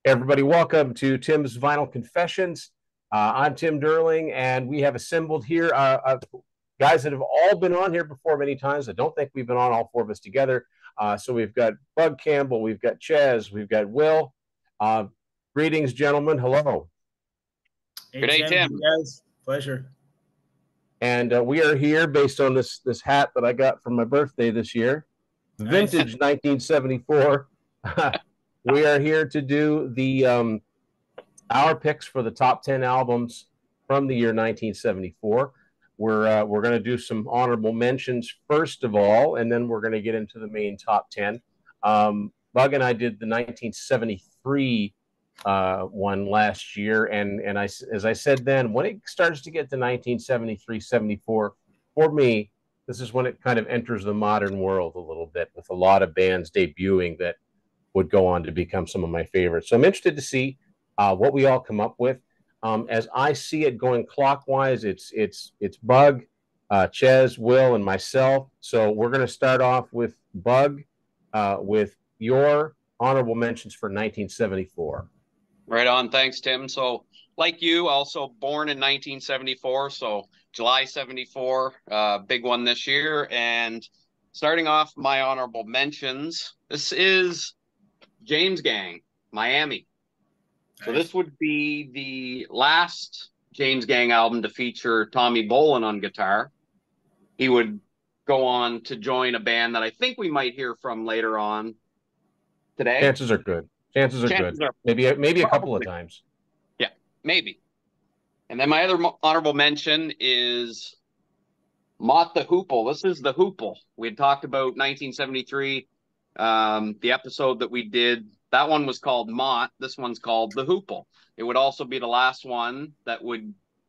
Everybody, welcome to Tim's Vinyl Confessions. I'm Tim Derling, and we have assembled here guys that have all been on here before many times. I don't think we've been on all four of us together. So we've got Bug Campbell, we've got Chez, we've got Will. Uh, Greetings, gentlemen. Hello. Hey Good day, Tim, hey Tim. guys, pleasure. And we are here based on this hat that I got for my birthday this year, Nice. vintage 1974. We are here to do the our picks for the top 10 albums from the year 1974. We're going to do some honorable mentions first of all, and then we're going to get into the main top 10. Bug and I did the 1973 one last year, and as I said then, when it starts to get to 1973, 74, for me, this is when it kind of enters the modern world a little bit, with a lot of bands debuting that would go on to become some of my favorites. So I'm interested to see what we all come up with. As I see it going clockwise, it's Bug, Chez, Will, and myself. So we're going to start off with Bug, with your honorable mentions for 1974. Right on. Thanks, Tim. So, like you, also born in 1974. So, July 74, big one this year. And starting off my honorable mentions, this is James Gang, Miami. So, Nice. this would be the last James Gang album to feature Tommy Bolin on guitar. He would go on to join a band that I think we might hear from later on today. Chances are good. Chances are good. Chances are Maybe a couple of probably, times. yeah, maybe. And then my other honorable mention is Mott the Hoople. This is the Hoople. We had talked about 1973, the episode that we did. That one was called Mott. This one's called the Hoople. It would also be the last one that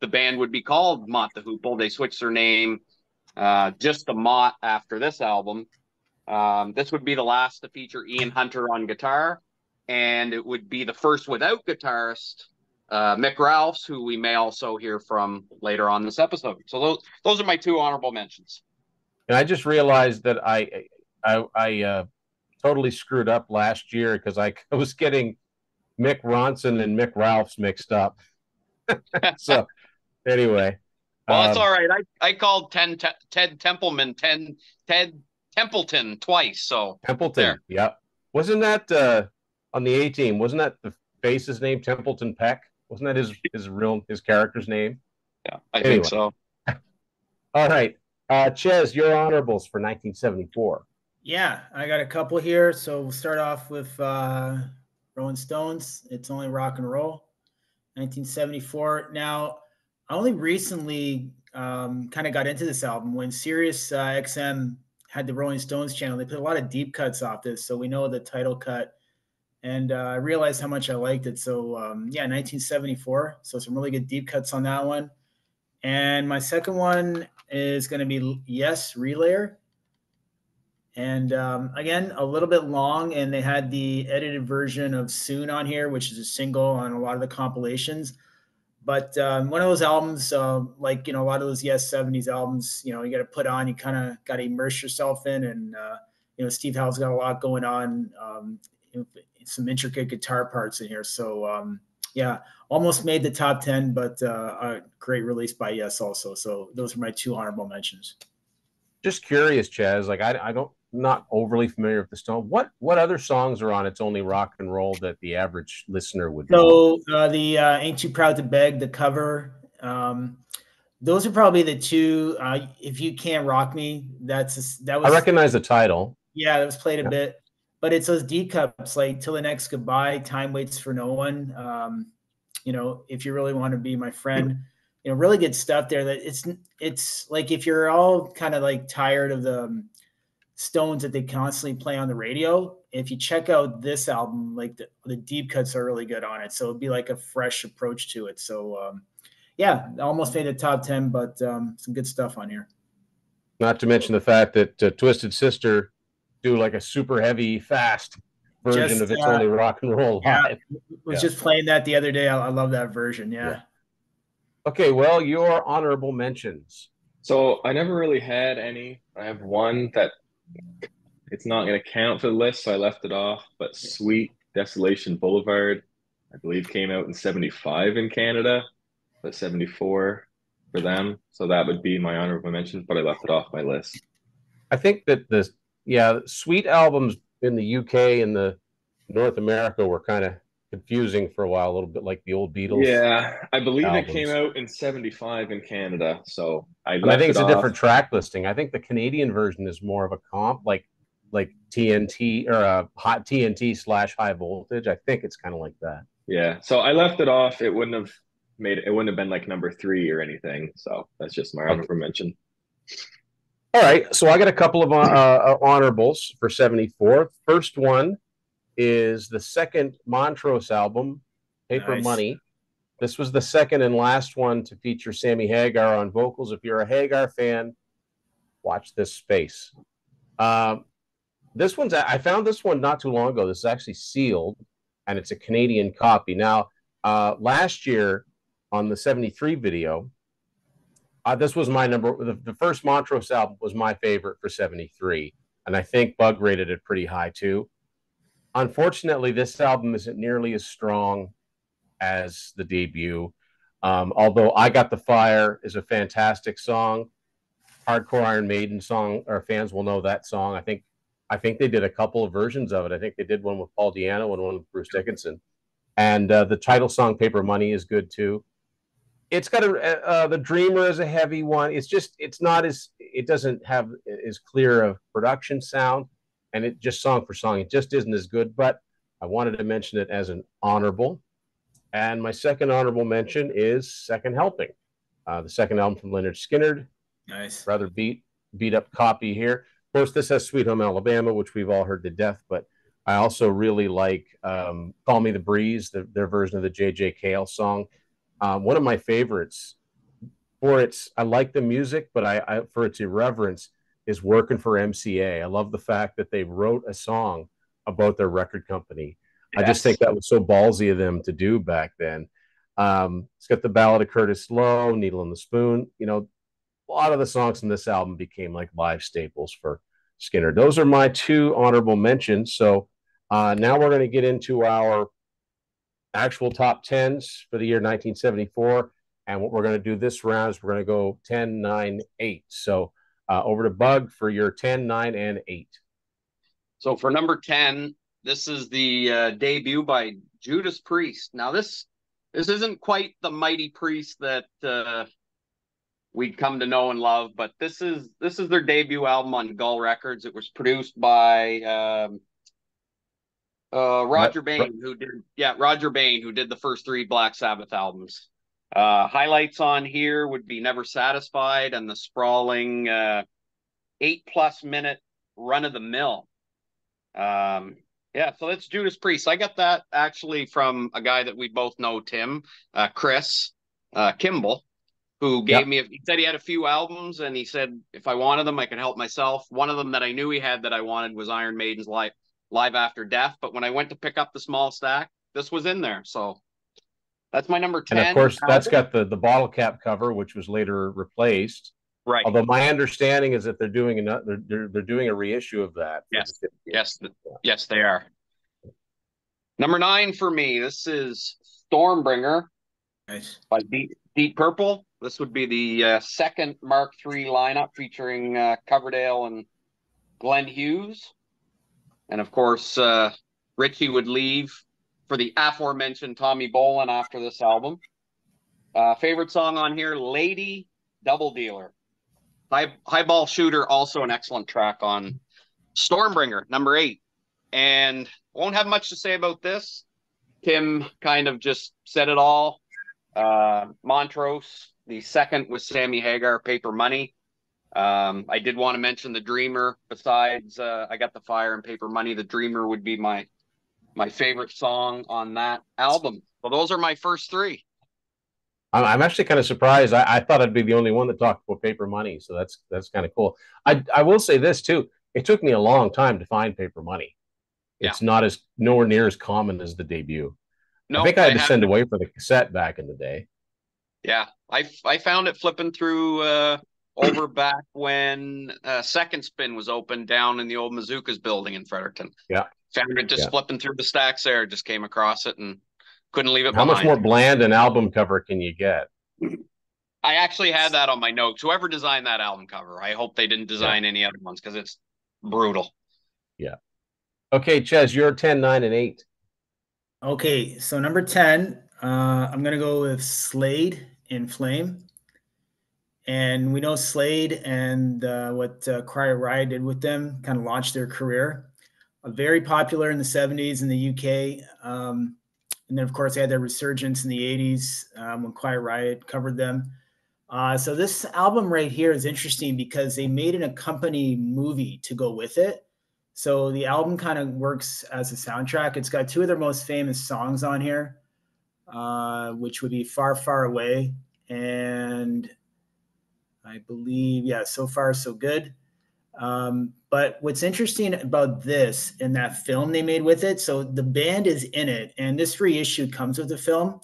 the band would be called Mott the Hoople. They switched their name just to Mott after this album. This would be the last to feature Ian Hunter on guitar, and it would be the first without guitarist Mick Ralphs, who we may also hear from later on this episode. So those are my two honorable mentions. And I just realized that I totally screwed up last year because I was getting Mick Ronson and Mick Ralphs mixed up. So anyway, Well, it's uh, all right. I called Ted Templeman Ted Templeton twice, so there. Templeton. Yep. Wasn't that on the A team? Wasn't that the face's name, Templeton Peck? Wasn't that his character's name? Yeah, I think Anyway, so. all right. Chez, your honorables for 1974. Yeah, I got a couple here. So we'll start off with Rolling Stones. It's Only Rock and Roll, 1974. Now, I only recently kind of got into this album when Sirius XM had the Rolling Stones channel. They put a lot of deep cuts off this, so we know the title cut. And I realized how much I liked it. So yeah, 1974. So some really good deep cuts on that one. And my second one is going to be Yes, Relayer. And again, a little bit long, and they had the edited version of Soon on here, which is a single on a lot of the compilations. But one of those albums, like, a lot of those Yes 70s albums, you got to put on, you kind of got to immerse yourself in. And, Steve Howe's got a lot going on, some intricate guitar parts in here. So, yeah, almost made the top 10, but a great release by Yes also. So those are my two honorable mentions. Just curious, Chez. Like I don't not overly familiar with the Stone. What other songs are on It's Only Rock and Roll that the average listener would know? So the Ain't Too Proud to Beg, the cover, those are probably the two. If You Can't Rock Me, that I was, recognize the title. yeah, that was played a Yeah. bit. But it's those D cups like Till the Next Goodbye, Time Waits for No One. If you really want to be my friend, really good stuff there. That it's like if you're all kind of like tired of the Stones that they constantly play on the radio. If you check out this album, like the deep cuts are really good on it. So it'd be like a fresh approach to it. So yeah, almost made the top 10, but some good stuff on here. Not to mention the fact that Twisted Sister do like a super heavy, fast version Just of It's Only Rock and Roll yeah, live. was Yeah. just playing that the other day. I love that version. Yeah. Yeah. Okay, well, your honorable mentions. So I never really had any. I have one that it's not going to count for the list, so I left it off. But Sweet Desolation Boulevard, I believe came out in 75 in Canada, but 74 for them. So that would be my honorable mention, but I left it off my list. I think that Sweet albums in the UK and the North America were kind of confusing for a while, a little bit like the old Beatles Yeah, I believe it came albums. out in 75 in Canada, so I And I left think it it's a off. different track listing. I think the Canadian version is more of a comp, like TNT or hot TNT / high voltage. I think it's kind of like that. Yeah, so I left it off. It wouldn't have been like number 3 or anything. So that's just my Okay. honorable mention. All right. So I got a couple of honorables for 74. First one is the second Montrose album, Paper Nice. Money. This was the second and last one to feature Sammy Hagar on vocals. If you're a Hagar fan, watch this space. I found this one not too long ago. This is actually sealed, and it's a Canadian copy. Now, last year on the 73 video, this was my number. The first Montrose album was my favorite for 73, and I think Bug rated it pretty high too. Unfortunately, this album isn't nearly as strong as the debut. Although I Got the Fire is a fantastic song. Hardcore Iron Maiden song, our fans will know that song. I think they did a couple of versions of it. I think they did one with Paul Di'Anno and one with Bruce Dickinson. And the title song Paper Money is good too. It's got the Dreamer is a heavy one. It's not as, it doesn't have as clear of production sound, and it just song for song, it just isn't as good. But I wanted to mention it as an honorable. And my second honorable mention is Second Helping, the second album from Lynyrd Skynyrd. Nice. Rather beat up copy here. Of course, this has Sweet Home Alabama, which we've all heard to death, but I also really like Call Me the Breeze, their version of the J.J. Cale song. One of my favorites I like the music, but for its irreverence is Working for MCA. I love the fact that they wrote a song about their record company. Yes. I just think that was so ballsy of them to do back then. It's got the Ballad of Curtis Lowe, Needle and the Spoon. You know, a lot of the songs in this album became like live staples for Skynyrd. Those are my two honorable mentions. So now we're going to get into our actual top 10s for the year 1974. And what we're going to do this round is we're going to go 10, 9, 8. So over to Bug for your 10, 9, and 8. So for number 10, this is the debut by Judas Priest. Now this isn't quite the mighty Priest that we'd come to know and love, but this is their debut album on Gull Records. It was produced by Roger Bain, who did the first 3 Black Sabbath albums. Highlights on here would be Never Satisfied and the sprawling 8+ minute Run of the Mill. So that's Judas Priest. I got that actually from a guy that we both know, Tim, Chris Kimball, who gave me, he said he had a few albums, and he said if I wanted them, I could help myself. One of them that I knew he had that I wanted was Iron Maiden's Live After Death. But when I went to pick up the small stack, this was in there. So that's my number 10. And of course, that's got the bottle cap cover, which was later replaced. Right. Although my understanding is that they're doing a reissue of that. Yes, they are. Number 9 for me, this is Stormbringer. Nice. By Deep Purple. This would be the second Mark III lineup featuring Coverdale and Glenn Hughes. And of course, Richie would leave for the aforementioned Tommy Bolin after this album. Favorite song on here, Lady Double Dealer. Highball Shooter, also an excellent track on Stormbringer, number 8. And won't have much to say about this. Tim kind of just said it all. Montrose, the second was Sammy Hagar, Paper Money. I did want to mention the Dreamer. Besides I Got the Fire and Paper Money, the Dreamer would be my favorite song on that album. Well, those are my first 3. I'm actually kind of surprised. I thought I'd be the only one that talked about Paper Money, so that's kind of cool. I will say this too. It took me a long time to find Paper Money. It's nowhere near as common as the debut. No, I think I had to send away for the cassette back in the day. Yeah, I found it flipping through over back when Second Spin was open down in the old Mazookas building in Fredericton. Yeah. Found it just flipping through the stacks there, just came across it and Couldn't leave it How much behind. more bland an album cover can you get? I actually had that on my notes. Whoever designed that album cover, I hope they didn't design any other ones because it's brutal. Yeah. Okay, Chez, you're 10, 9, and 8. Okay, so number 10, I'm gonna go with Slade in Flame. And we know Slade and what Quiet Riot did with them kind of launched their career. Very popular in the 70s in the UK. And then, of course, they had their resurgence in the 80s when Quiet Riot covered them. So this album right here is interesting because they made an accompanying movie to go with it. So the album kind of works as a soundtrack. It's got two of their most famous songs on here, which would be Far, Far Away and I believe, yeah, So Far So Good. But what's interesting about this and that film they made with it, so the band is in it, and this reissue comes with the film.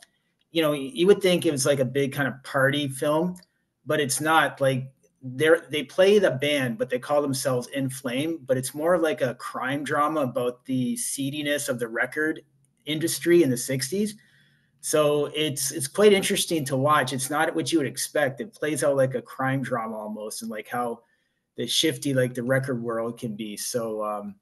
You know, you would think it was like a big kind of party film, but it's not. Like they play the band, but they call themselves In Flame. But it's more like a crime drama about the seediness of the record industry in the '60s. So it's quite interesting to watch. It's not what you would expect. It plays out like a crime drama almost, and like how the shifty like the record world can be. So,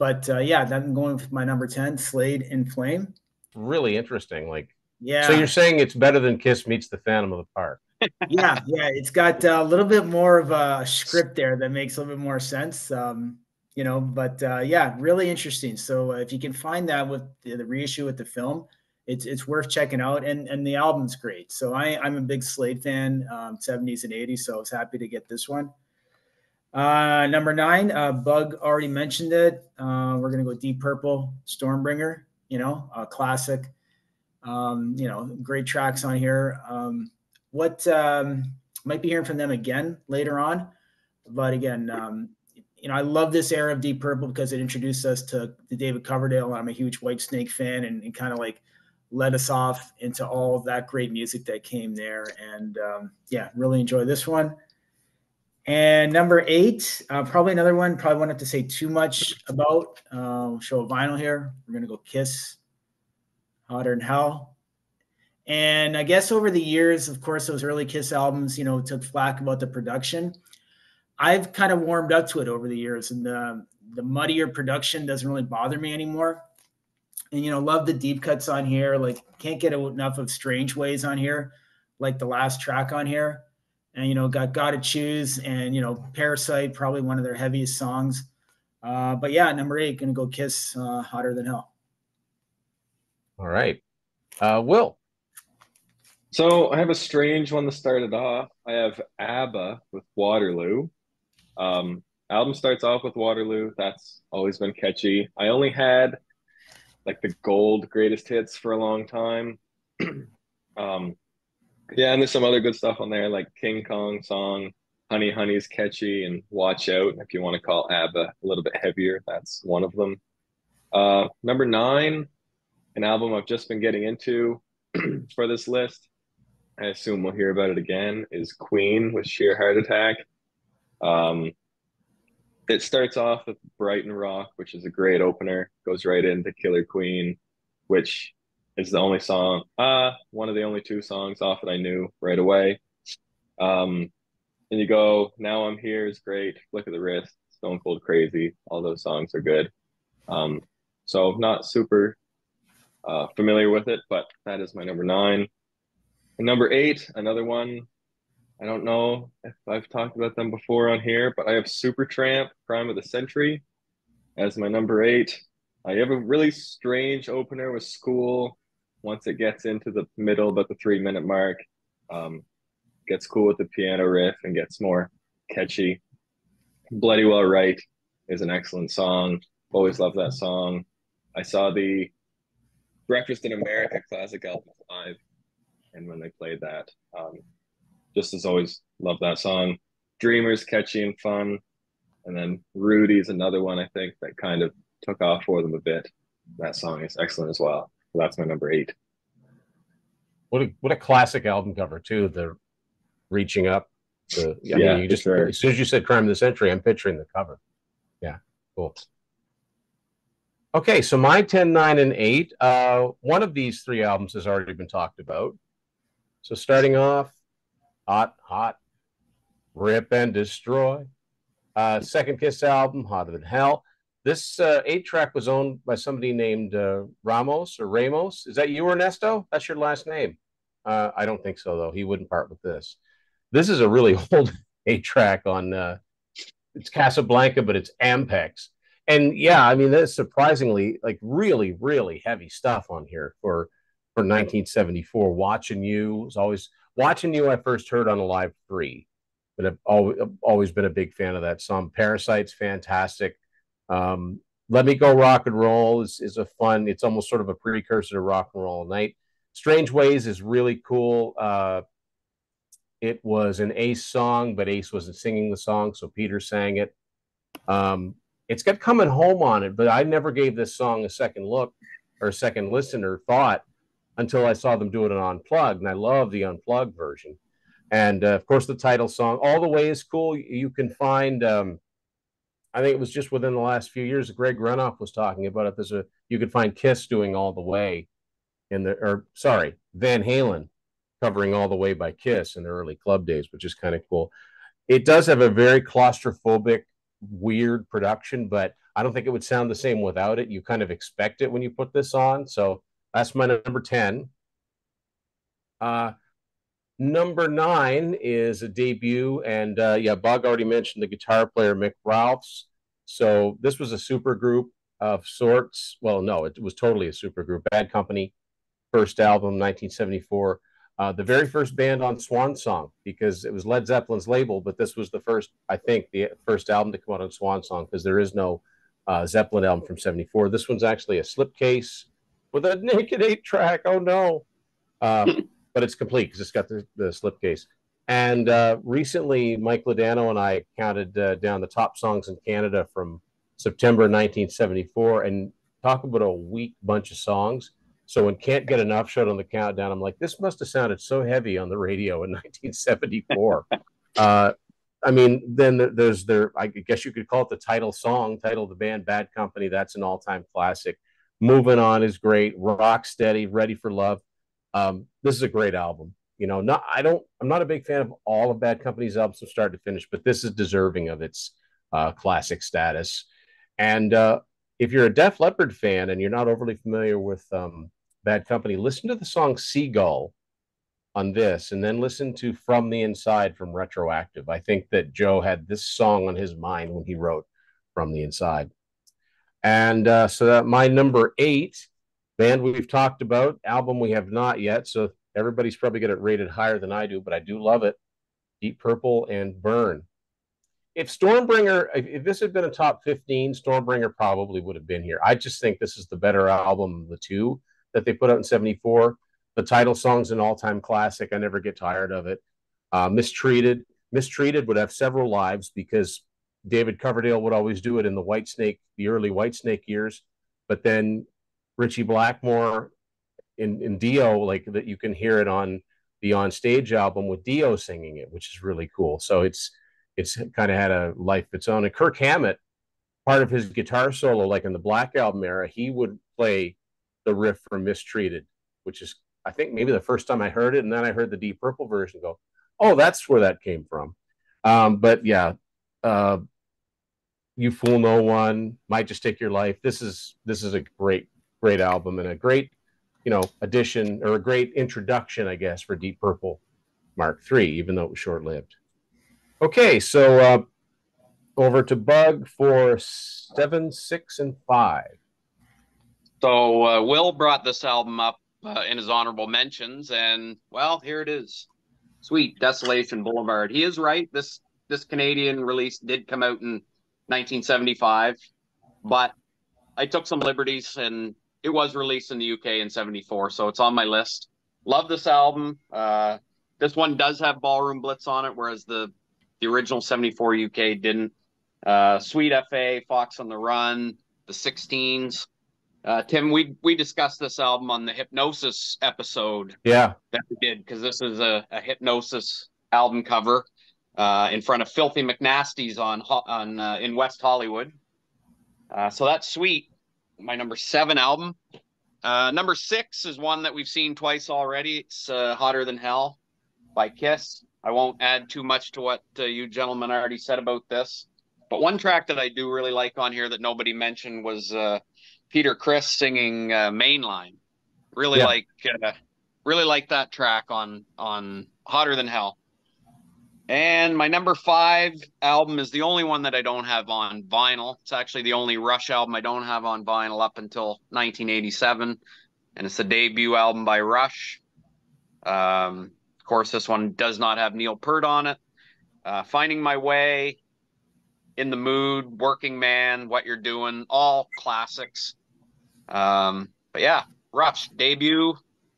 yeah, I'm going with my number 10, Slade in Flame. Really interesting. Like, Yeah. So you're saying it's better than Kiss meets the Phantom of the Park? Yeah, it's got a little bit more of a script there that makes a little bit more sense. But yeah, really interesting. So if you can find that with the reissue with the film, it's worth checking out, and the album's great. So I'm a big Slade fan, 70s and 80s. So I was happy to get this one. Number 9, Bug already mentioned it. We're gonna go Deep Purple, Stormbringer. A classic. Great tracks on here. Might be hearing from them again later on, but again, I love this era of Deep Purple because it introduced us to the David Coverdale. I'm a huge Whitesnake fan, and kind of like led us off into all of that great music that came there. And really enjoy this one. And number 8, probably another one. Probably won't have to say too much about. Show a vinyl here. We're gonna go Kiss, Hotter Than Hell. And I guess over the years, of course, those early Kiss albums, took flack about the production. I've kind of warmed up to it over the years, and the muddier production doesn't really bother me anymore. And love the deep cuts on here. Like, can't get enough of Strange Ways on here, like the last track on here. And got Gotta Choose, and Parasite, probably one of their heaviest songs. But yeah, number 8, gonna go Kiss, Hotter Than Hell. All right, Will. So I have a strange one to start it off. I have ABBA with Waterloo. Album starts off with Waterloo. That's always been catchy. I only had like the gold greatest hits for a long time. Yeah, and there's some other good stuff on there, like King Kong song, Honey Honey's catchy, and Watch Out. If you want to call ABBA a little bit heavier, that's one of them. Number 9, an album I've just been getting into for this list. I assume we'll hear about it again, is Queen with Sheer Heart Attack. It starts off with Brighton Rock, which is a great opener, goes right into Killer Queen, which is the only song, one of the only 2 songs off it I knew right away. And you go, Now I'm Here is great, Flick of the Wrist, Stone Cold Crazy, all those songs are good. So not super familiar with it, but that is my number 9. And number 8, another one. I don't know if I've talked about them before on here, but I have Supertramp, Crime of the Century, as my number 8. I have a really strange opener with School. Once it gets into the middle, about the 3-minute mark, gets cool with the piano riff and gets more catchy. Bloody Well Right is an excellent song. Always love that song. I saw the Breakfast in America classic album live, and when they played that, just as always, love that song. Dreamers, catchy and fun. And then Rudy's another one, I think, that kind of took off for them a bit. That song is excellent as well. So that's my number 8. What a classic album cover too. The reaching up. I mean, you just sure. As soon as you said Crime of the Century, I'm picturing the cover. Yeah, cool. Okay, so my 10, 9, and 8. One of these three albums has already been talked about. So starting off, Hot, Hot, Rip and Destroy. Second Kiss album, Hotter Than Hell. This 8-track was owned by somebody named Ramos or Ramos. Is that you, Ernesto? That's your last name. I don't think so, though. He wouldn't part with this. This is a really old 8-track on, it's Casablanca, but it's Ampex. And yeah, I mean, that's surprisingly like really, really heavy stuff on here for 1974. Watching You was always, Watching You I first heard on Alive 3, but I've always been a big fan of that song. Parasite's fantastic. Let Me Go Rock and Roll is a fun, it's almost sort of a precursor to Rock and Roll Night. Strange Ways is really cool. It was an Ace song, but Ace wasn't singing the song, so Peter sang it. It's got Coming Home on it, but I never gave this song a second look or a second listen or thought until I saw them do it on Unplugged, and I love the Unplugged version. And of course, the title song, All the Way, is cool. You can find, I think it was just within the last few years, Greg Renoff was talking about it. You could find Kiss doing All the Way Van Halen covering All the Way by Kiss in the early club days, which is kind of cool. It does have a very claustrophobic, weird production, but I don't think it would sound the same without it. You kind of expect it when you put this on. So that's my number 10. Number 9 is a debut, and yeah, Bug already mentioned the guitar player Mick Ralphs. So this was a super group of sorts. Well, no, it was totally a super group. Bad Company, first album, 1974. The very first band on Swan Song, because it was Led Zeppelin's label, but this was the first, I think, the first album to come out on Swan Song, because there is no Zeppelin album from 74. This one's actually a slipcase with a naked 8-track. Oh, no. But it's complete because it's got the slipcase. And recently, Mike Ladano and I counted down the top songs in Canada from September 1974, and talk about a weak bunch of songs. So when Can't Get Enough showed on the countdown, I'm like, this must have sounded so heavy on the radio in 1974. I mean, then there's I guess you could call it the title song, title of the band, Bad Company. That's an all-time classic. Moving On is great. Rock Steady, Ready for Love. This is a great album. You know, I'm not a big fan of all of Bad Company's albums from start to finish, but this is deserving of its classic status. And if you're a Def Leppard fan and you're not overly familiar with Bad Company, listen to the song Seagull on this, and then listen to From the Inside from Retroactive. I think that Joe had this song on his mind when he wrote From the Inside. And so that my number 8, band we've talked about, album we have not yet, so everybody's probably got it rated higher than I do, but I do love it. Deep Purple and Burn. If this had been a top 15, Stormbringer probably would have been here. I just think this is the better album of the two that they put out in 74. The title song's an all-time classic. I never get tired of it. Mistreated would have several lives because David Coverdale would always do it in the early Whitesnake years. But then Richie Blackmore in Dio, like that, you can hear it on the On Stage album with Dio singing it, which is really cool. So it's kind of had a life of its own. And Kirk Hammett, part of his guitar solo, like in the Black Album era, he would play the riff from Mistreated, which is, I think, maybe the first time I heard it. And then I heard the Deep Purple version, go, oh, that's where that came from. But yeah, You Fool No One, Might Just Take Your Life. This is a great album, and a great, addition, or a great introduction, I guess, for Deep Purple Mark III, even though it was short-lived. Okay, so over to Bug for 7, 6, and 5. So Will brought this album up in his honorable mentions, and well, here it is. Sweet Desolation Boulevard. He is right. This Canadian release did come out in 1975, but I took some liberties, and it was released in the UK in 74, so it's on my list. Love this album. This one does have Ballroom Blitz on it, whereas the original 74 UK didn't. Sweet FA, Fox on the Run, the 16s. Tim, we discussed this album on the Hypnosis episode. Yeah, that we did, because this is a Hypnosis album cover in front of Filthy McNasty's in West Hollywood. So that's Sweet. my number 7 album. Number 6 is one that we've seen twice already. It's Hotter Than Hell by Kiss. I won't add too much to what you gentlemen already said about this. But one track that I do really like on here that nobody mentioned was Peter Criss singing Mainline. Really like that track on Hotter Than Hell. And my number 5 album is the only one that I don't have on vinyl. It's actually the only Rush album I don't have on vinyl up until 1987. And it's the debut album by Rush. Of course, this one does not have Neil Peart on it. Finding My Way, In the Mood, Working Man, What You're Doing, all classics. But yeah, Rush, debut,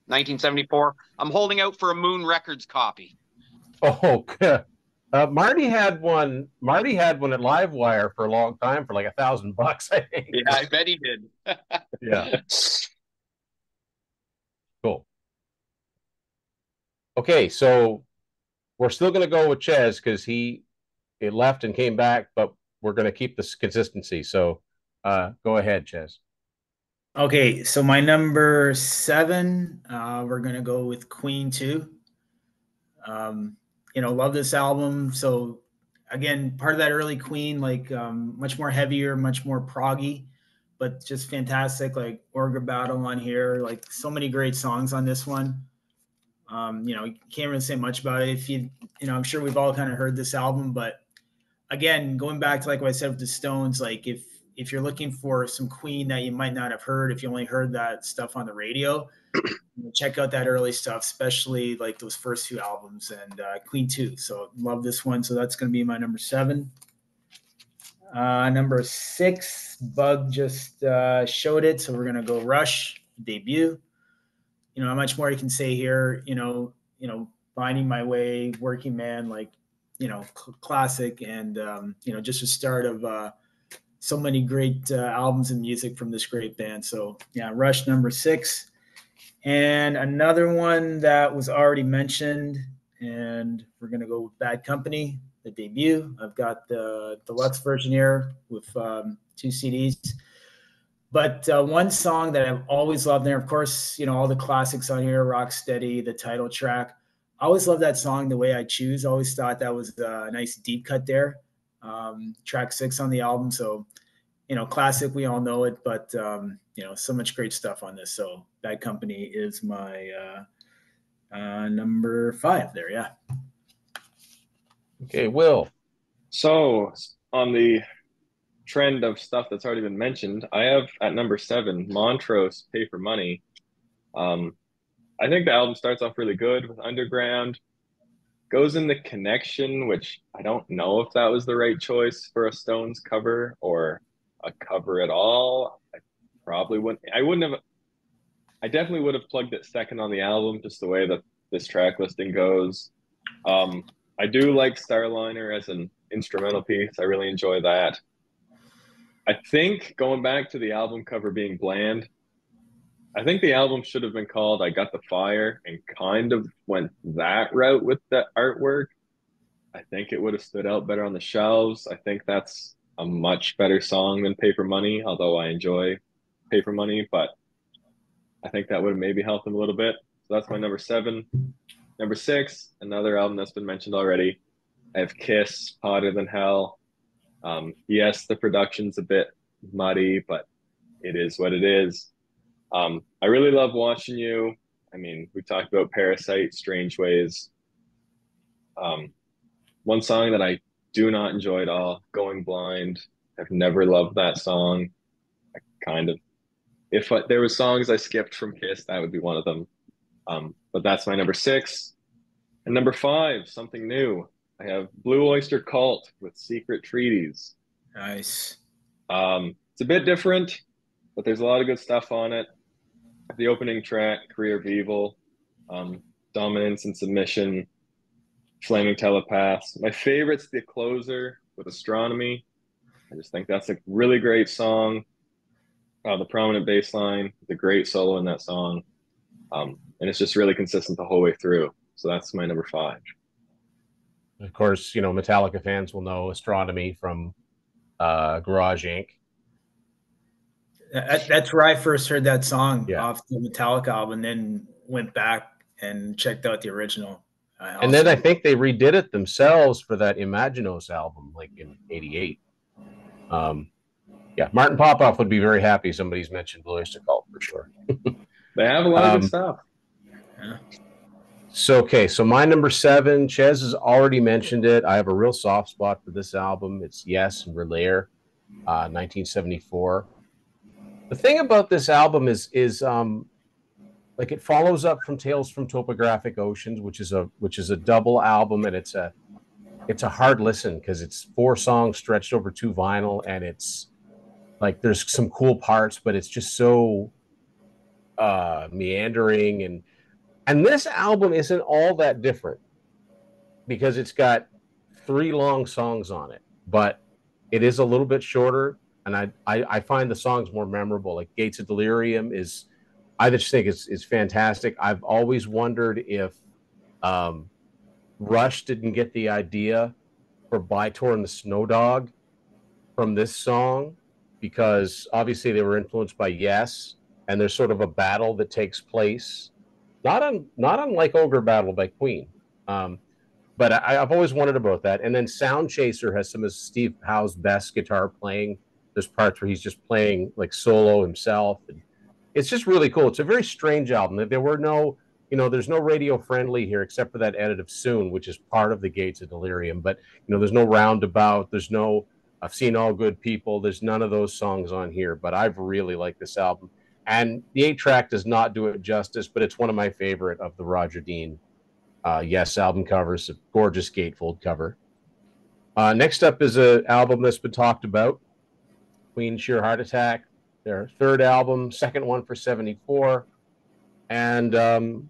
1974. I'm holding out for a Moon Records copy. Oh, Marty had one. Marty had one at Livewire for a long time for like $1,000, I think. Yeah, I bet he did. Yeah. Cool. Okay, so we're still going to go with Chez because he left and came back, but we're going to keep this consistency. So go ahead, Chez. Okay, so my number 7, we're gonna go with Queen 2. Love this album. So again, part of that early Queen, like much more heavier, much more proggy, but just fantastic. Like Organ Battle on here, like so many great songs on this one. You can't really say much about it. If I'm sure we've all kind of heard this album, but again, going back to like what I said with the Stones, like if you're looking for some Queen that you might not have heard, if you only heard that stuff on the radio, check out that early stuff, especially like those first 2 albums and Queen 2. So love this one. So that's going to be my number 7. Number 6, Bug just showed it. So we're going to go Rush, debut. How much more you can say here, Finding My Way, Working Man, like, classic. And, just the start of so many great albums and music from this great band. So yeah, Rush, number 6. And another one that was already mentioned, and we're going to go with Bad Company, the debut. I've got the deluxe version here with 2 CDs. But one song that I've always loved there, of course, all the classics on here, Rock Steady, the title track. I always love that song, The Way I Choose. I always thought that was a nice deep cut there. Track 6 on the album. So, classic, we all know it, but, so much great stuff on this. So Bad Company is my number 5 there. Yeah. Okay, Will. So on the trend of stuff that's already been mentioned, I have at number 7, Montrose, Pay for Money. I think the album starts off really good with Underground, goes in the Connection, which I don't know if that was the right choice for a Stones cover or a cover at all. I definitely would have plugged it second on the album, just the way that this track listing goes. I do like Starliner as an instrumental piece. I really enjoy that. I think going back to the album cover being bland, I think the album should have been called I Got the Fire and kind of went that route with the artwork. I think it would have stood out better on the shelves. I think that's a much better song than Paper Money, although I enjoy Paper Money, but I think that would have maybe helped them a little bit. So that's my number 7. Number 6, another album that's been mentioned already. I have Kiss, Hotter Than Hell. Yes, the production's a bit muddy, but it is what it is. I really love Watching You. I mean, we talked about Parasite, Strange Ways. One song that I do not enjoy at all, Going Blind. I've never loved that song. If there was songs I skipped from Kiss, that would be one of them. But that's my number 6. And number 5, something new. I have Blue Oyster Cult with Secret Treaties. Nice. It's a bit different, but there's a lot of good stuff on it. The opening track, Career of Evil, Dominance and Submission, Flaming Telepaths. My favorite's the closer with Astronomy. I just think that's a really great song. The prominent bass line, the great solo in that song. And it's just really consistent the whole way through. So that's my number 5. Of course, Metallica fans will know Astronomy from Garage Inc. That's where I first heard that song Yeah. off the Metallica album, and then went back and checked out the original. And then I think they redid it themselves for that Imaginos album, like in '88. Yeah, Martin Popoff would be very happy somebody's mentioned Blue Oyster Cult for sure. They have a lot of good stuff. Yeah. So, okay, so my number 7, Chez has already mentioned it. I have a real soft spot for this album. It's Yes and Relayer, 1974. The thing about this album is like it follows up from Tales from Topographic Oceans, which is a double album, and it's a hard listen because it's 4 songs stretched over 2 vinyl, and it's like there's some cool parts, but it's just so meandering, and this album isn't all that different because it's got 3 long songs on it, but it is a little bit shorter, and I find the songs more memorable. Like Gates of Delirium I just think it's fantastic. I've always wondered if Rush didn't get the idea for Bytor and the Snow Dog from this song, because obviously they were influenced by Yes, and there's sort of a battle that takes place, not unlike Ogre Battle by Queen. But I've always wondered about that. And then Sound Chaser has some of Steve Howe's best guitar playing. There's parts where he's just playing like solo himself. And it's just really cool. It's a very strange album. There were no, there's no radio friendly here except for that edit of Soon, which is part of the Gates of Delirium. But, there's no Roundabout. There's no I've Seen All Good People. There's none of those songs on here. But I've really liked this album. And the 8-track does not do it justice, but it's one of my favorite of the Roger Dean Yes album covers. A gorgeous gatefold cover. Next up is an album that's been talked about, Queen Sheer Heart Attack, their 3rd album, second one for '74. And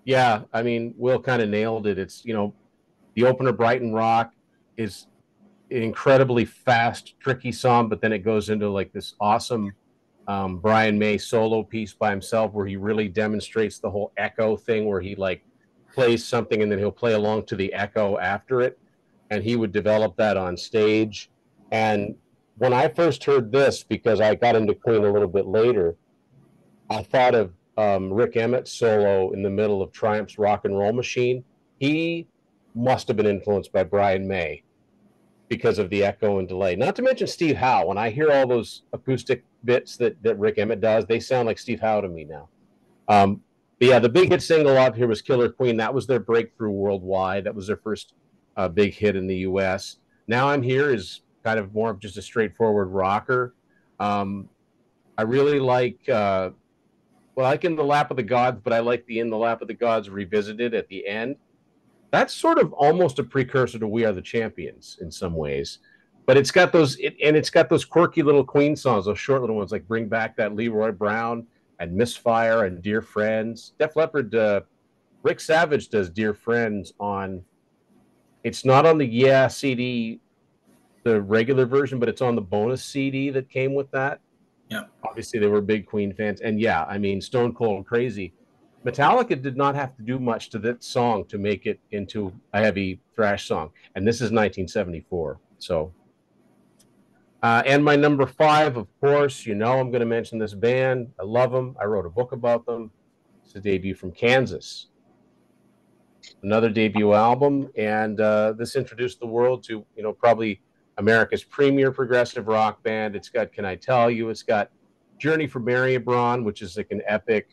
yeah, I mean, Will kind of nailed it. It's, the opener, Brighton Rock, is an incredibly fast, tricky song, but then it goes into like this awesome Brian May solo piece by himself where he really demonstrates the whole echo thing, where he like plays something and then he'll play along to the echo after it, and he would develop that on stage. And when I first heard this, because I got into Queen a little bit later, I thought of Rick Emmett's solo in the middle of Triumph's Rock and Roll Machine. He must have been influenced by Brian May because of the echo and delay. Not to mention Steve Howe. When I hear all those acoustic bits that Rick Emmett does, they sound like Steve Howe to me now. But yeah, the big hit single out here was Killer Queen. That was their breakthrough worldwide. That was their first big hit in the U.S. Now I'm Here is kind of more of just a straightforward rocker. I really like, I like In the Lap of the Gods, but I like the In the Lap of the Gods revisited at the end. That's sort of almost a precursor to We Are the Champions in some ways. But it's got it's got those quirky little Queen songs, those short little ones like Bring Back That Leroy Brown and Misfire and Dear Friends. Def Leppard, Rick Savage does Dear Friends on, it's not on the Yeah CD, the regular version, but it's on the bonus CD that came with that. Yeah. Obviously, they were big Queen fans. And yeah, I mean, Stone Cold Crazy. Metallica did not have to do much to that song to make it into a heavy thrash song. And this is 1974. So, and my number 5, of course, I'm going to mention this band. I love them. I wrote a book about them. It's a debut from Kansas. Another debut album. And this introduced the world to, probably America's premier progressive rock band. It's got Can I Tell You? It's got Journey for Mariabron, which is like an epic,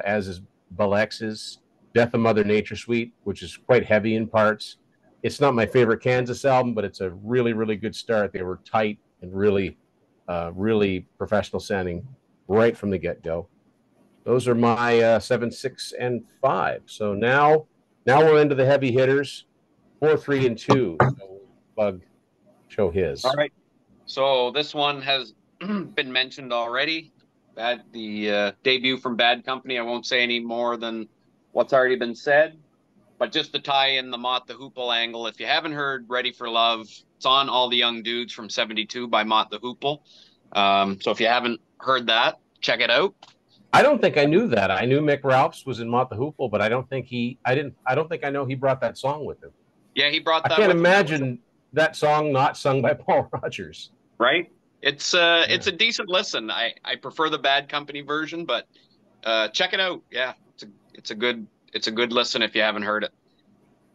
as is Balex's Death of Mother Nature Suite, which is quite heavy in parts. It's not my favorite Kansas album, but it's a really, really good start. They were tight and really, really professional sounding right from the get-go. Those are my 7, 6, and 5. So now we're into the heavy hitters, 4, 3, and 2. So Bug, show his. All right. So this one has been mentioned already. The debut from Bad Company. I won't say any more than what's already been said, but just to tie in the Mott the Hoople angle, if you haven't heard Ready for Love, it's on All the Young Dudes from '72 by Mott the Hoople. So if you haven't heard that, check it out. I don't think I knew that. I knew Mick Ralphs was in Mott the Hoople, but I don't think I know he brought that song with him. Yeah, he brought that. I can't imagine that song not sung by Paul Rodgers. Right? It's a decent listen. I prefer the Bad Company version, but check it out. Yeah, it's a good listen if you haven't heard it.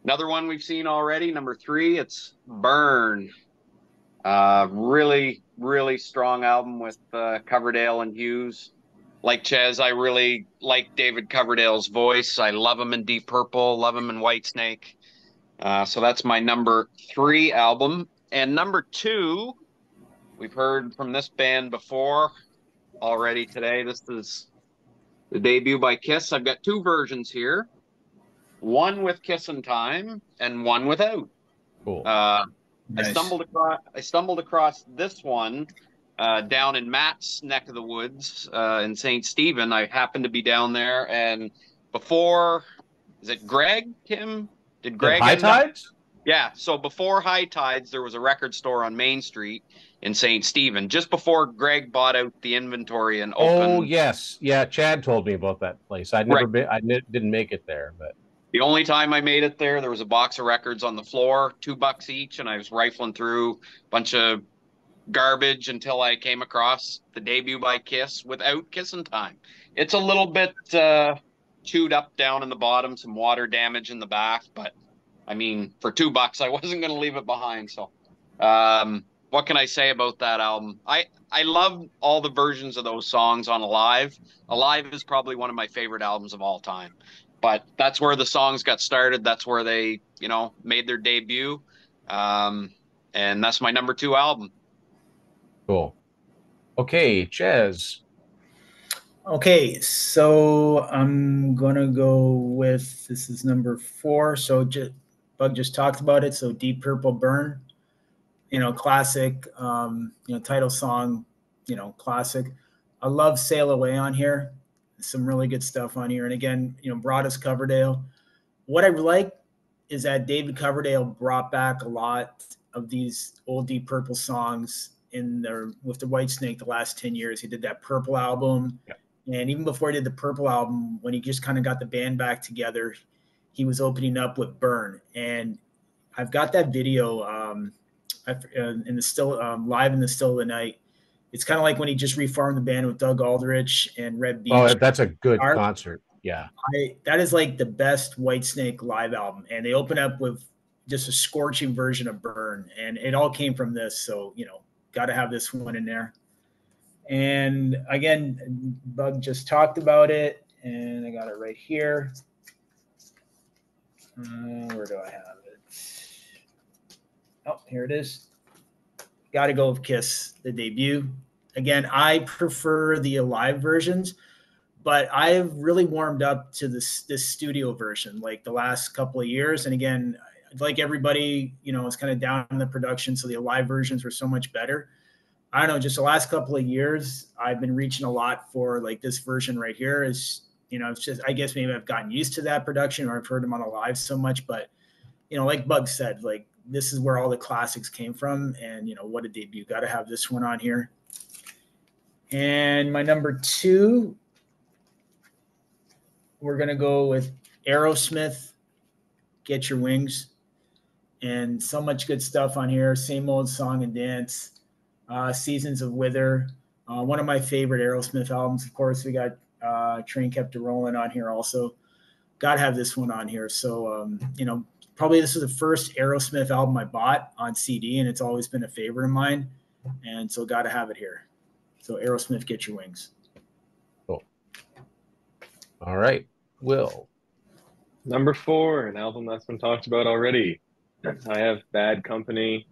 Another one we've seen already, number 3, it's Burn. Really, really strong album with Coverdale and Hughes. Like Chez, I really like David Coverdale's voice. I love him in Deep Purple, love him in Whitesnake. So that's my number 3 album. And number 2, we've heard from this band before already today. This is the debut by Kiss. I've got 2 versions here, one with Kissin' Time and one without. Cool. Nice. I stumbled across this one down in Matt's neck of the woods in St. Stephen. I happened to be down there, and before, is it Greg, Kim? Did Greg High end up? Tides? Yeah, so before High Tides, there was a record store on Main Street in St. Stephen, just before Greg bought out the inventory and opened. Oh, yes. Yeah, Chad told me about that place. I'd never been, didn't make it there, but the only time I made it there was a box of records on the floor, $2 each, and I was rifling through a bunch of garbage until I came across the debut by Kiss without Kissin' Time. It's a little bit chewed up down in the bottom, some water damage in the back, but I mean, for $2, I wasn't going to leave it behind. So, what can I say about that album? I love all the versions of those songs on Alive. Alive is probably one of my favorite albums of all time. But that's where the songs got started. That's where they, made their debut. And that's my number 2 album. cool. Okay, Chez. Okay, so I'm gonna go with, this is number 4. So Bug just talked about it. So Deep Purple Burn, classic, title song, classic. I love Sail Away on here. Some really good stuff on here. And again, broadest Coverdale. What I like is that David Coverdale brought back a lot of these old Deep Purple songs with the Whitesnake the last 10 years. He did that Purple album. Yeah. And even before he did the Purple album, when he just kind of got the band back together, he was opening up with Burn. And I've got that video in the still live in the still of the night. It's kind of like when he just reformed the band with Doug Aldrich and Red Beach. Oh, that's a good concert. Yeah. That is like the best Whitesnake live album. And they open up with just a scorching version of Burn. And it all came from this. So, got to have this one in there. And again, Bug just talked about it. And I got it right here. Where do I have it? Oh, here it is. Got to go with Kiss, the debut. Again, I prefer the Alive versions, but I've really warmed up to this studio version like the last couple of years. And again, like everybody, it's kind of down in the production, so the Alive versions were so much better. I don't know, just the last couple of years, I've been reaching a lot for like this version right here. Is it's just, I guess maybe I've gotten used to that production, or I've heard them on Alive so much. But like Bug said, like this is where all the classics came from, and what a debut. Got to have this one on here. And my number 2, we're gonna go with Aerosmith, Get Your Wings. And so much good stuff on here. Same Old Song and Dance, Seasons of Wither, one of my favorite Aerosmith albums. Of course, we got Train Kept a Rolling on here also. Got to have this one on here. So, probably this was the first Aerosmith album I bought on CD, and it's always been a favorite of mine. And so got to have it here. So Aerosmith, Get Your Wings. Cool. All right, Will. Number 4, an album that's been talked about already. I have Bad Company.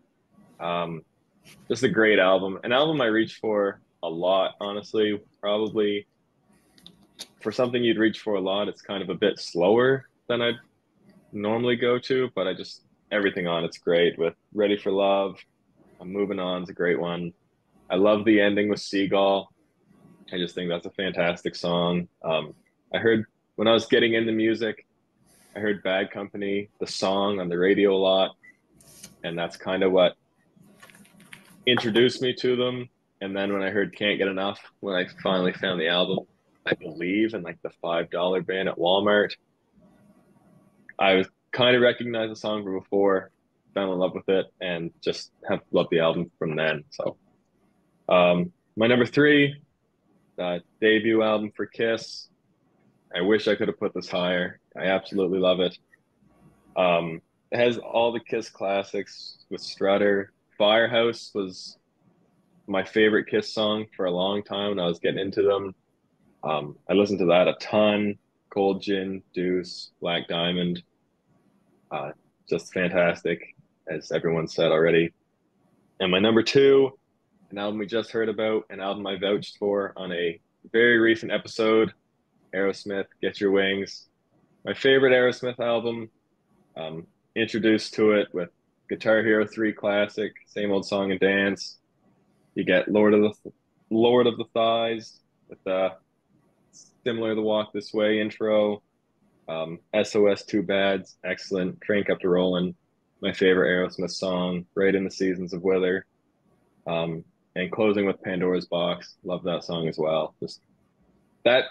Just a great album. An album I reach for a lot, honestly. Probably for something you'd reach for a lot, it's kind of a bit slower than I'd normally go to, but everything on it's great. With Ready for Love, I'm Moving On is a great one. I love the ending with Seagull. I just think that's a fantastic song. I heard when I was getting into music, I heard Bad Company, the song on the radio a lot. And that's kind of what introduced me to them. And then when I heard Can't Get Enough, when I finally found the album, I believe in like the $5 bin at Walmart, I was kind of recognized the song from before, fell in love with it, and just have loved the album from then. So My number three, debut album for Kiss. I wish I could have put this higher. I absolutely love it. It has all the Kiss classics with Strutter. Firehouse was my favorite Kiss song for a long time when I was getting into them. I listened to that a ton. Cold Gin, Deuce, Black Diamond. Uh, just fantastic, as everyone said already. And my number two, an album we just heard about, an album I vouched for on a very recent episode, Aerosmith, Get Your Wings. My favorite Aerosmith album. Introduced to it with Guitar Hero 3 Classic, Same Old Song and Dance. You get Lord of the Thighs with the similar The Walk This Way intro. SOS Too Bad's excellent. Train Kept a Rollin', my favorite Aerosmith song, right in the Seasons of Wither. And closing with Pandora's Box, love that song as well. Just that,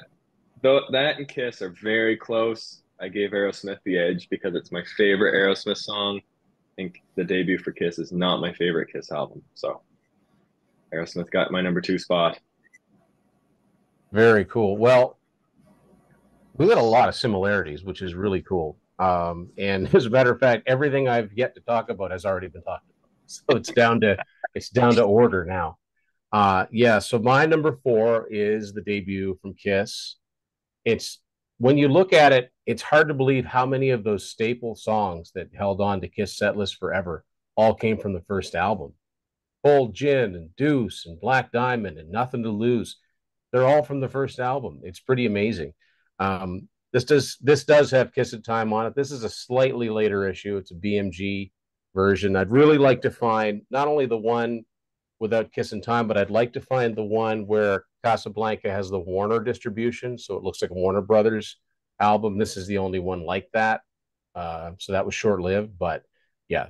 though, that and Kiss are very close. I gave Aerosmith the edge because it's my favorite Aerosmith song. I think the debut for Kiss is not my favorite Kiss album. So Aerosmith got my number two spot. Very cool. Well, we got a lot of similarities, which is really cool. And as a matter of fact, everything I've yet to talk about has already been talked about. So it's down to order now. Yeah. So my number four is the debut from Kiss. It's when you look at it, it's hard to believe how many of those staple songs that held on to Kiss set list forever all came from the first album. Old Gin and Deuce and Black Diamond and Nothing to Lose. They're all from the first album. It's pretty amazing. This does have Kiss of Time on it. This is a slightly later issue. It's a BMG version. I'd really like to find not only the one without Kiss in Time, but I'd like to find the one where Casablanca has the Warner distribution, so it looks like a Warner Brothers album. This is the only one like that. So that was short-lived, but yeah,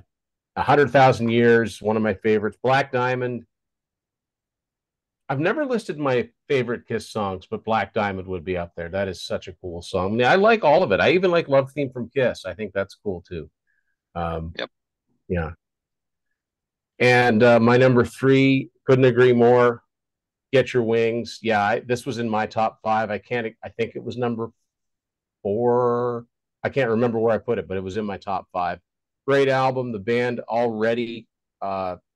100,000 Years, one of my favorites. Black Diamond. I've never listed my favorite Kiss songs, but Black Diamond would be up there. That is such a cool song. I mean, I like all of it. I even like Love Theme from Kiss. I think that's cool too. Yep. Yeah. And my number three, couldn't agree more. Get Your Wings. Yeah, this was in my top five. I think it was number four. I can't remember where I put it, but it was in my top five. Great album. The band already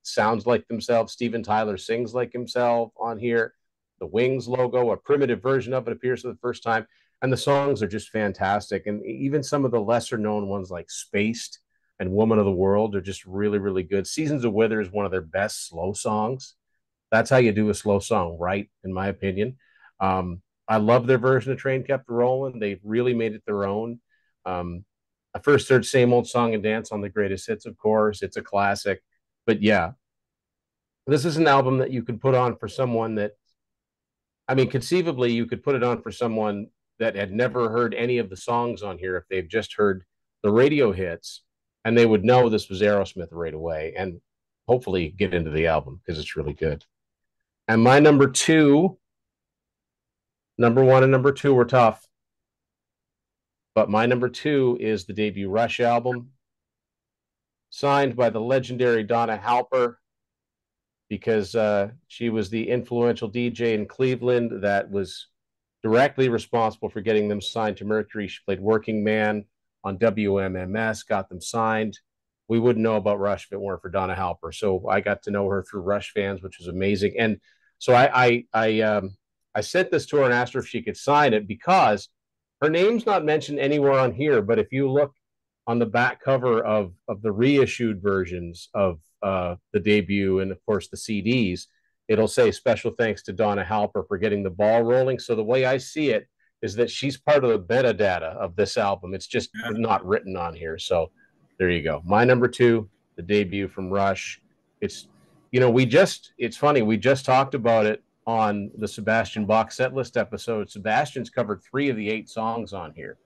sounds like themselves. Steven Tyler sings like himself on here. The Wings logo, a primitive version of it, appears for the first time. And the songs are just fantastic. And even some of the lesser known ones like Spaced and Woman of the World are just really, really good. Seasons of Wither is one of their best slow songs. That's how you do a slow song right, in my opinion. I love their version of Train Kept Rolling. They've really made it their own. I first heard Same Old Song and Dance on the Greatest Hits, of course. It's a classic. But yeah, this is an album that you could put on for someone that, I mean, conceivably, you could put it on for someone that had never heard any of the songs on here if they've just heard the radio hits, and they would know this was Aerosmith right away and hopefully get into the album because it's really good. And my number two, number one and number two were tough, but my number two is the debut Rush album, signed by the legendary Donna Halper, because she was the influential DJ in Cleveland that was directly responsible for getting them signed to Mercury. She played Working Man on WMMS, got them signed. We wouldn't know about Rush if it weren't for Donna Halper. So I got to know her through Rush fans, which was amazing. And so I sent this to her and asked her if she could sign it because her name's not mentioned anywhere on here. But if you look on the back cover of the reissued versions of the debut and of course the CDs, it'll say special thanks to Donna Halper for getting the ball rolling. So the way I see it is that she's part of the metadata of this album. It's just not written on here. So there you go. My number two, the debut from Rush. It's, it's funny. We just talked about it on the Sebastian Bach set list episode. Sebastian's covered 3 of the 8 songs on here.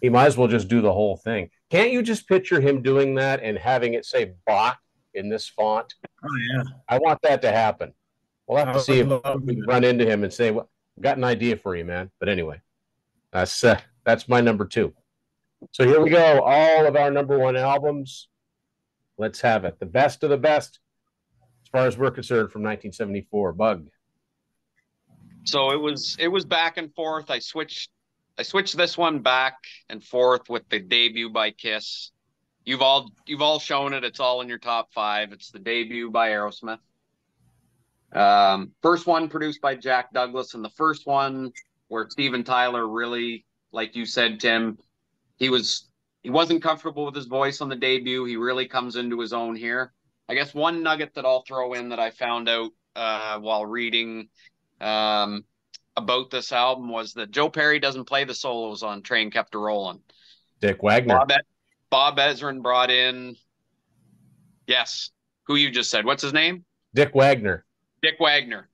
He might as well just do the whole thing. Can't you just picture him doing that and having it say Bach in this font? Oh, yeah. I want that to happen. We'll have to see if we can run into him and say, well, I've got an idea for you, man. But anyway, that's my number two. So here we go. All of our number one albums. Let's have it. The best of the best. far as we're concerned, from 1974. Bug. So it was back and forth. I switched this one back and forth with the debut by Kiss. You've all shown it. It's all in your top 5. It's the debut by Aerosmith. First one produced by Jack Douglas, and the first one where Steven Tyler really, like you said, Tim, he wasn't comfortable with his voice on the debut. He really comes into his own here. I guess one nugget that I'll throw in that I found out while reading about this album was that Joe Perry doesn't play the solos on Train Kept a Rollin'. Dick Wagner. Bob Ezrin brought in, yes, who you just said. What's his name? Dick Wagner. Dick Wagner,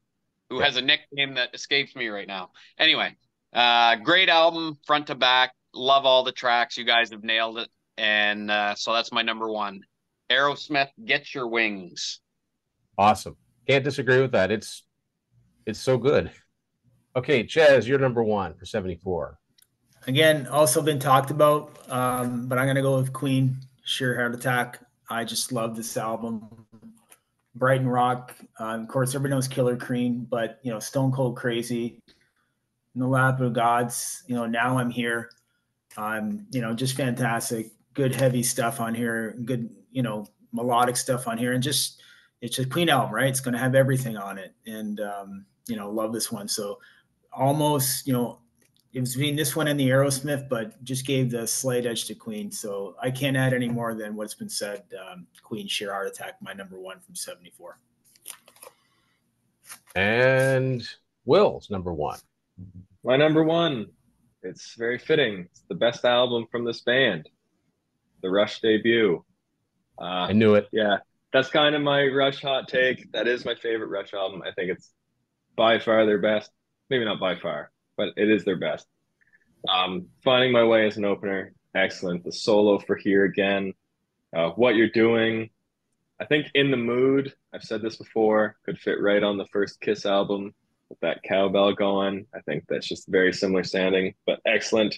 who has a nickname that escapes me right now. Anyway, great album, front to back. Love all the tracks. You guys have nailed it. And so that's my number 1. Aerosmith, Get Your Wings. Awesome. Can't disagree with that. It's so good. Okay, Chez, you're number 1 for 74. Again, also been talked about, but I'm going to go with Queen, Sheer Heart Attack. I just love this album. Brighton Rock, of course, everybody knows Killer Queen, but, Stone Cold Crazy, In the Lap of Gods, Now I'm Here. Just fantastic. Good heavy stuff on here. Good, melodic stuff on here. And just, it's a Queen album, right? It's going to have everything on it. And, love this one. So almost, it was between this one and the Aerosmith, but just gave the slight edge to Queen. So I can't add any more than what's been said. Queen, Sheer Heart Attack, my number 1 from 74. And Will's number 1. My number 1. It's very fitting. It's the best album from this band, the Rush debut. I knew it. Yeah, that's kind of my Rush hot take. That is my favorite Rush album. I think it's by far their best. Maybe not by far, but it is their best. Finding My Way as an opener, excellent. The solo for Here Again, What You're Doing. I think In the Mood, I've said this before, could fit right on the first Kiss album with that cowbell going. I think that's just very similar sounding, but excellent.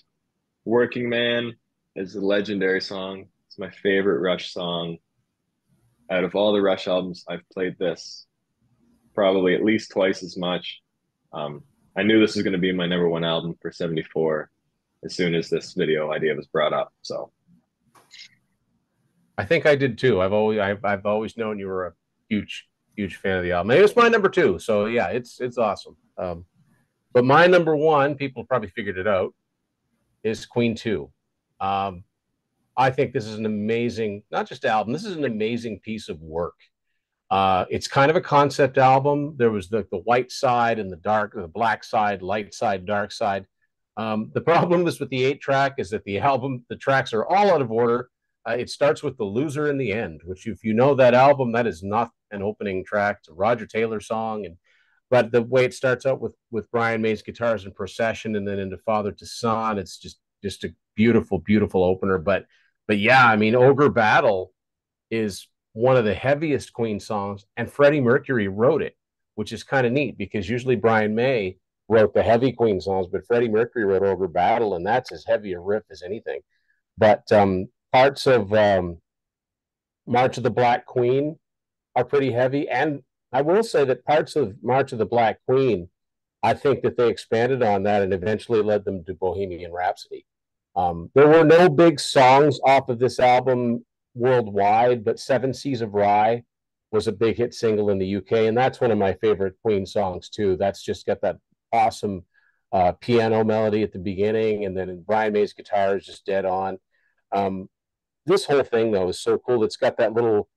Working Man is a legendary song. It's my favorite Rush song. Out of all the Rush albums, I've played this probably at least twice as much. I knew this was going to be my number 1 album for 74 as soon as this video idea was brought up. So I think I did too. I've always known you were a huge fan of the album. It was my number 2. So yeah, it's awesome. But my number 1, people probably figured it out, is Queen 2. I think this is an amazing, not just album, this is an amazing piece of work. It's kind of a concept album. There was the white side and the black side, light side, dark side. The problem is with the 8-track is that the tracks are all out of order. It starts with The Loser in the End, which if you know that album, that is not an opening track. It's a Roger Taylor song. But the way it starts out with Brian May's guitars in Procession and then into Father to Son, it's just a beautiful, beautiful opener. But yeah, I mean, Ogre Battle is one of the heaviest Queen songs, and Freddie Mercury wrote it, which is kind of neat because usually Brian May wrote the heavy Queen songs, but Freddie Mercury wrote Ogre Battle, and that's as heavy a riff as anything. But parts of March of the Black Queen are pretty heavy, and I will say that parts of March of the Black Queen, I think that they expanded on that and eventually led them to Bohemian Rhapsody. There were no big songs off of this album worldwide, but Seven Seas of Rye was a big hit single in the UK, and that's one of my favorite Queen songs too. That's just got that awesome piano melody at the beginning, and then Brian May's guitar is just dead on. This whole thing though is so cool. It's got that little,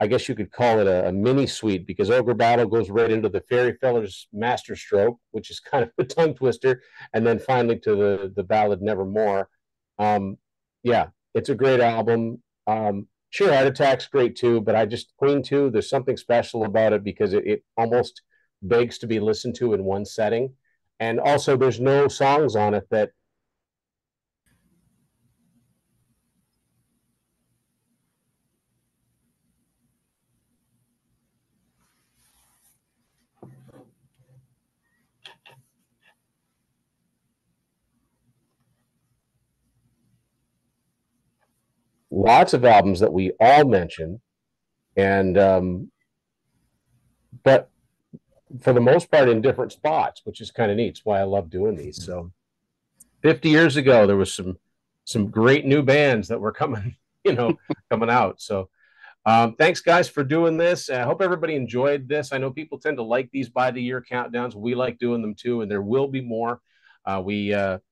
I guess you could call it a mini suite, because Ogre Battle goes right into the Fairy Feller's Master Stroke, which is kind of a tongue twister, and then finally to the ballad Nevermore. Yeah, it's a great album. Sheer Heart Attack's great too, but Queen 2, there's something special about it because it almost begs to be listened to in one setting. And also there's no songs on it that lots of albums that we all mentioned, and but for the most part in different spots, which is kind of neat. It's why I love doing these. So 50 years ago, there was some great new bands that were coming, coming out. So thanks, guys, for doing this. I hope everybody enjoyed this. I know people tend to like these by the year countdowns. We like doing them too, and there will be more. We got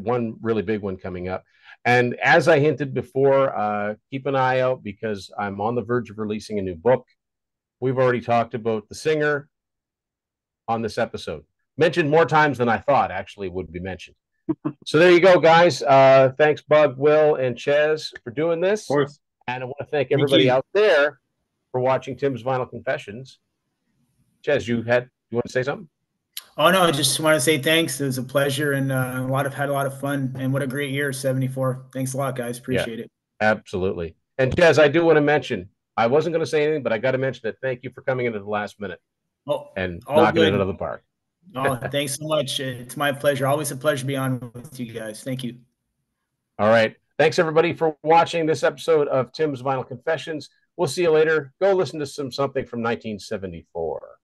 one really big one coming up. And as I hinted before, keep an eye out because I'm on the verge of releasing a new book. We've already talked about the singer on this episode. Mentioned more times than I thought actually would be mentioned. So there you go, guys. Thanks, Bug, Will, and Chez for doing this. Of course. And I want to thank everybody out there for watching Tim's Vinyl Confessions. Chez, you want to say something? Oh no, I just want to say thanks. It was a pleasure and had a lot of fun. And what a great year, 74. Thanks a lot, guys. Appreciate it. Absolutely. And Chez, I do want to mention, I wasn't going to say anything, but I got to mention that thank you for coming in at the last minute and knocking it out of the park. Oh, thanks so much. It's my pleasure. Always a pleasure to be on with you guys. Thank you. All right. Thanks, everybody, for watching this episode of Tim's Vinyl Confessions. We'll see you later. Go listen to something from 1974.